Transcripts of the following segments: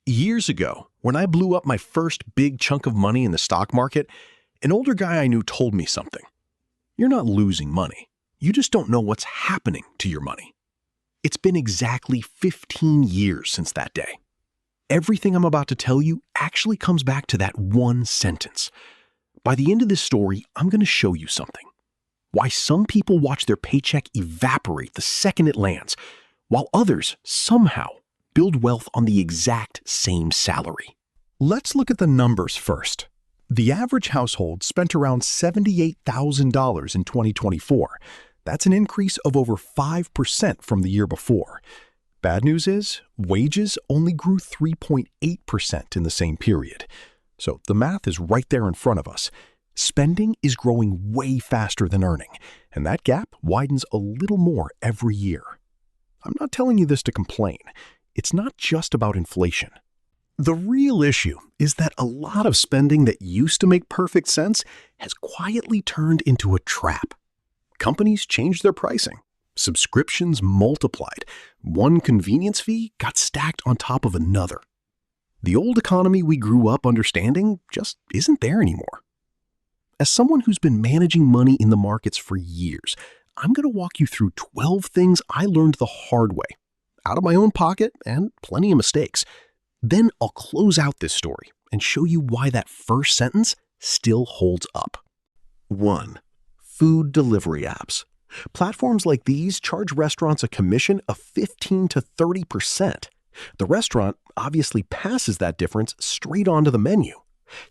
Years ago, when I blew up my first big chunk of money in the stock market, an older guy I knew told me something. You're not losing money. You just don't know what's happening to your money. It's been exactly 15 years since that day. Everything I'm about to tell you actually comes back to that one sentence. By the end of this story, I'm going to show you something. Why some people watch their paycheck evaporate the second it lands, while others somehow build wealth on the exact same salary. Let's look at the numbers first. The average household spent around $78,000 in 2024. That's an increase of over 5% from the year before. Bad news is, wages only grew 3.8% in the same period. So the math is right there in front of us. Spending is growing way faster than earning, and that gap widens a little more every year. I'm not telling you this to complain. It's not just about inflation. The real issue is that a lot of spending that used to make perfect sense has quietly turned into a trap. Companies changed their pricing. Subscriptions multiplied. One convenience fee got stacked on top of another. The old economy we grew up understanding just isn't there anymore. As someone who's been managing money in the markets for years, I'm going to walk you through 12 things I learned the hard way, out of my own pocket and plenty of mistakes. Then I'll close out this story and show you why that first sentence still holds up. 1. Food delivery apps. Platforms like these charge restaurants a commission of 15 to 30%. The restaurant obviously passes that difference straight onto the menu.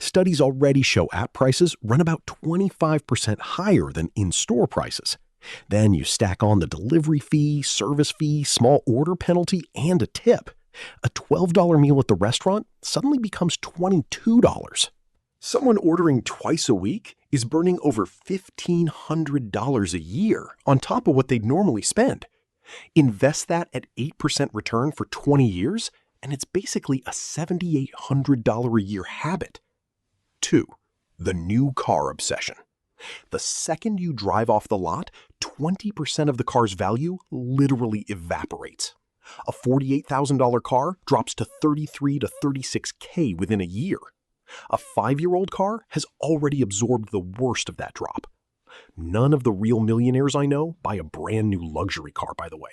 Studies already show app prices run about 25% higher than in-store prices. Then you stack on the delivery fee, service fee, small order penalty, and a tip. A $12 meal at the restaurant suddenly becomes $22. Someone ordering twice a week is burning over $1,500 a year on top of what they'd normally spend. Invest that at 8% return for 20 years, and it's basically a $7,800 a year habit. 2. The new car obsession. The second you drive off the lot, 20% of the car's value literally evaporates. A $48,000 car drops to $33,000 to $36,000 within a year. A 5-year-old car has already absorbed the worst of that drop. None of the real millionaires I know buy a brand new luxury car, by the way.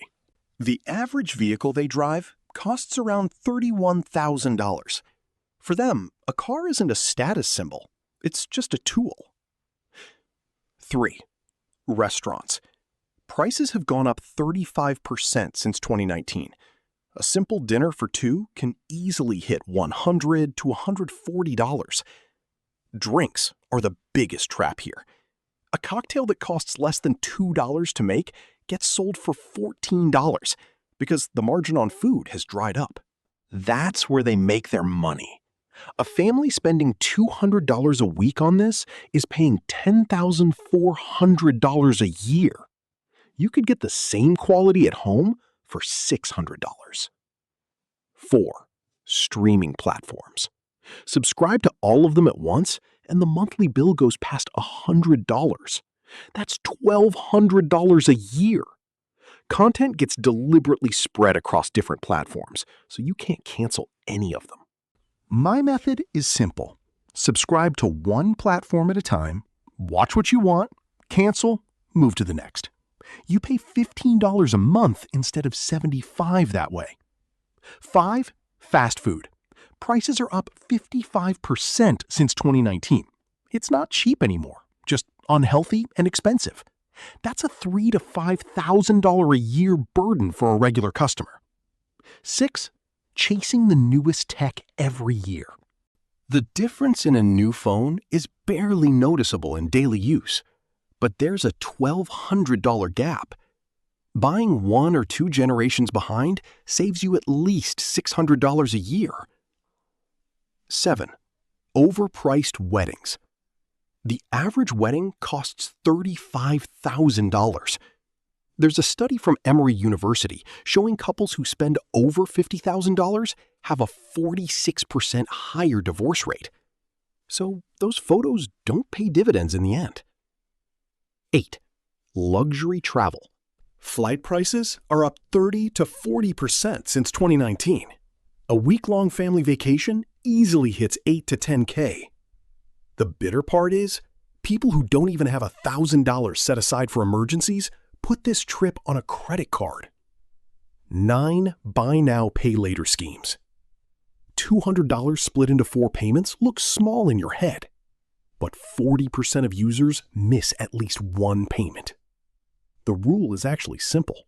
The average vehicle they drive costs around $31,000. For them, a car isn't a status symbol. It's just a tool. 3. Restaurants. Prices have gone up 35% since 2019. A simple dinner for two can easily hit $100 to $140. Drinks are the biggest trap here. A cocktail that costs less than $2 to make gets sold for $14 because the margin on food has dried up. That's where they make their money. A family spending $200 a week on this is paying $10,400 a year. You could get the same quality at home for $600. 4. Streaming platforms. Subscribe to all of them at once, and the monthly bill goes past $100. That's $1,200 a year. Content gets deliberately spread across different platforms, so you can't cancel any of them. My method is simple. Subscribe to one platform at a time, watch what you want, cancel, move to the next. You pay $15 a month instead of $75 that way. 5. Fast food. Prices are up 55% since 2019. It's not cheap anymore, just unhealthy and expensive. That's a $3,000 to $5,000 a year burden for a regular customer. 6. Chasing the newest tech every year. The difference in a new phone is barely noticeable in daily use, but there's a $1,200 gap. Buying 1 or 2 generations behind saves you at least $600 a year. 7. Overpriced weddings. The average wedding costs $35,000. There's a study from Emory University showing couples who spend over $50,000 have a 46% higher divorce rate. So those photos don't pay dividends in the end. 8. Luxury travel. Flight prices are up 30 to 40% since 2019. A week-long family vacation easily hits 8 to 10K. The bitter part is, people who don't even have $1,000 set aside for emergencies put this trip on a credit card. 9 buy now, pay later schemes. $200 split into 4 payments looks small in your head, but 40% of users miss at least one payment. The rule is actually simple.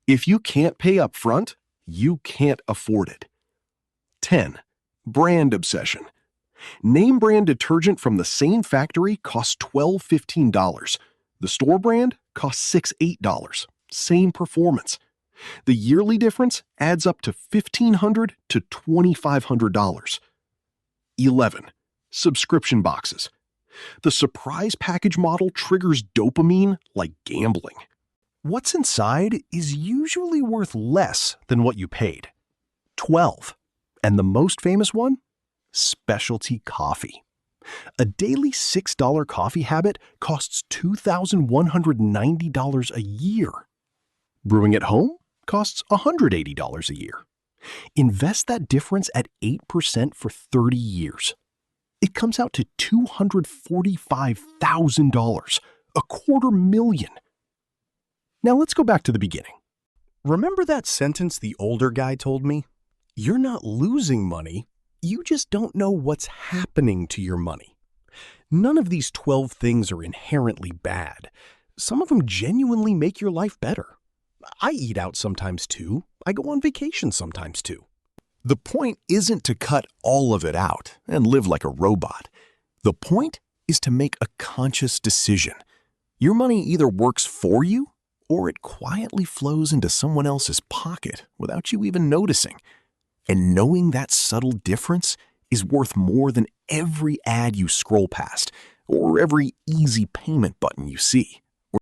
If you can't pay up front, you can't afford it. 10. Brand obsession. Name brand detergent from the same factory costs $12-15. The store brand costs $6-8. Same performance. The yearly difference adds up to $1,500 to $2,500. 11. Subscription boxes. The surprise package model triggers dopamine like gambling. What's inside is usually worth less than what you paid. 12. And the most famous one? Specialty coffee. A daily $6 coffee habit costs $2,190 a year. Brewing at home costs $180 a year. Invest that difference at 8% for 30 years. It comes out to $245,000, $250,000. Now let's go back to the beginning. Remember that sentence the older guy told me? You're not losing money, you just don't know what's happening to your money. None of these 12 things are inherently bad. Some of them genuinely make your life better. I eat out sometimes too. I go on vacation sometimes too. The point isn't to cut all of it out and live like a robot. The point is to make a conscious decision. Your money either works for you or it quietly flows into someone else's pocket without you even noticing. And knowing that subtle difference is worth more than every ad you scroll past or every easy payment button you see.